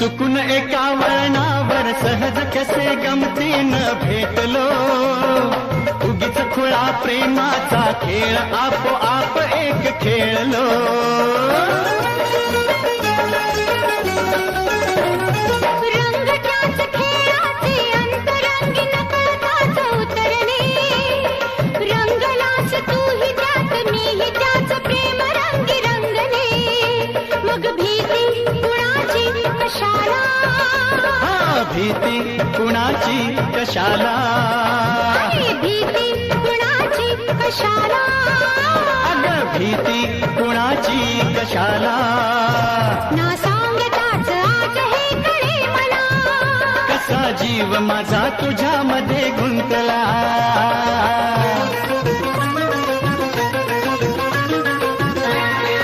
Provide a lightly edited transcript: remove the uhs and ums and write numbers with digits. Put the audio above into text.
चुकून एका वळणावर सहज कसे गमतीनं भेटलो, उगीच खुळा प्रेमाचा खेळ आपोआप एक खेळलो. भीती कुणाची कशाला, भीती कुणाची कशाला, अगं भीती कुणाची कशाला. ना सांगताच आज हे कळे मला, कसा जीव माझा तुझ्यामध्ये गुंतला.